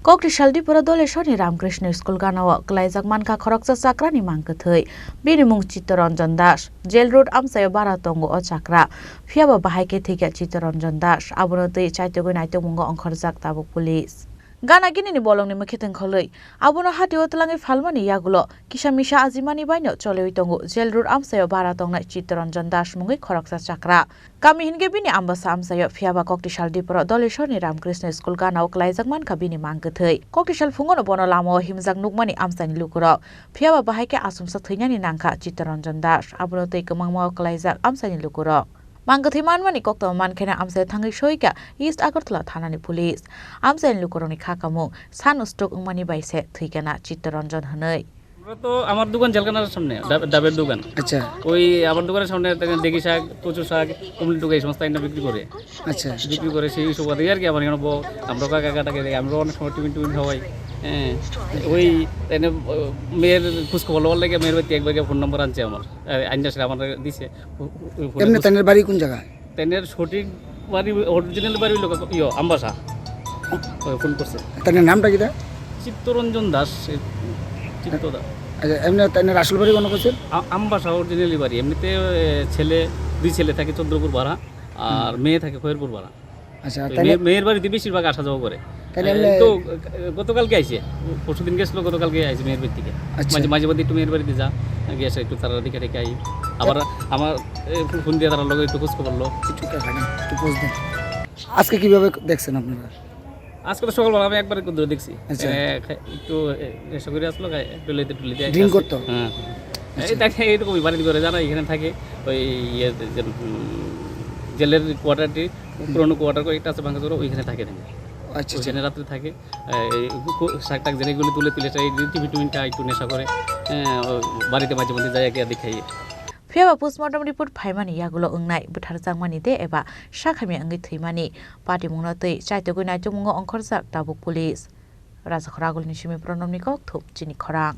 Koktisal Diporo Dhaleshwar ni Ramkrishna School Ganao Kwlaijak Mankha Khoroksa Chakrani Mangkwthowi bini mung Chittaranjan Das Jail Road amsayo bara tongo o Chakra phiaba bahaike thike Chittaranjan Das abono tei chaitogoi naitog mungo Khoroksa tabuk police Gana gini ni bolong ni makiteng kholoi abono hatio tlangai falmani yagulo kisamisa azimani baino choloi tongo Jail Road amsayo bara tongna Chittaranjan Das mungi Khoroksa Chakra kami hinge bini ambasa amsayo phiaba Koktisal Diporo Dhaleshwar ni Ramkrishna School Ganao Kwlaijak Mankha bini Mangkwthowi Koktisal fungono bono lamo himjak nukmani amsani lukuro phiaba bahaike asumsa theinani nangkha Chittaranjan Das abono tei kamangma Kwlaijak amsani lukuro Mangkwthowi manmani kokto mankhena amsa thangai soika East Agartala thanani police amsani lukuroni khakamu san stock ungmani baise thikana Chittaranjan hanoi তো আমার দোকান জেলখানার সামনে ডাবের দোকান আচ্ছা ওই আমার দোকানের সামনে দেখি শাক কচু শাক কুমড়ি টুকা এই সমস্ত আইনা বিক্রি করে আচ্ছা বিক্রি করে সেই সব আর কি আমার এখানে আমরা কাকাটাকে দেখি আমরা অনেক সময় টিফিন টিফিন খাওয়াই হ্যাঁ ওই এনে মেয়ের খোঁজখবর লওয়ার লাগে মেয়ের বাড়িতে একবার ফোন নম্বর আনছে আমার আইনা সেটা আমার দিছে এমনি তাদের বাড়ি কোন জায়গায় তাদের সঠিক বাড়ি অরিজিনাল বাড়ি লোক আমবাসা ফোন করছে তাদের নামটা কি চিত্তরঞ্জন দাস চিত্তদা আচ্ছা এমনি তাদের আসল বাড়ি কোন কোচের আমবাসা অরিজিনালি বাড়ি এমনিতে ছেলে দুই ছেলে থাকে চন্দ্রপুর ভাড়া আর মেয়ে থাকে খয়েরপুর ভাড়া আচ্ছা মেয়ের বাড়িতে বেশিরভাগ আসা যাওয়া করে তো গতকালকে আইছে পরশুদিন গেছিল গতকালকে আইছে মেয়ের বাড়ি থেকে মাঝে মাঝে মধ্যে একটু মেয়ের বাড়িতে যা গিয়ে একটু তারা দিকে রেখে আই আবার আমার ফোন দিয়ে তারা লোক একটু খোঁজ খবর লো আজকে কিভাবে দেখছেন আপনারা আজকে তো সকালবেলা আমি একবার দূরে দেখছি একটু নেশা করে আসলো একটু লেতে ড্রিঙ্ক করতো হ্যাঁ এই দেখে এইরকমই বাড়িতে করে জানা এখানে থাকে ওই জেলের কোয়ার্টারটি পুরোনো কোয়ার্টার একটা আছে ভাঙা চোরা ওইখানে থাকে আচ্ছা ওইখানে রাত্রে থাকে শাক টাক জেনেগুলো তুলে টিফিন টিফিন খায় একটু নেশা করে বাড়িতে মাঝে মধ্যে যায় একে দেখাই phiaba postmortem report phaimani yagulo ungnai buthar jangmani de eba shakhami angai theimani party mungna tei chaitogoi naitog mungo Khoroksa tabuk police Raja Khoragul ni simi pronomni kok thup Chini Khorang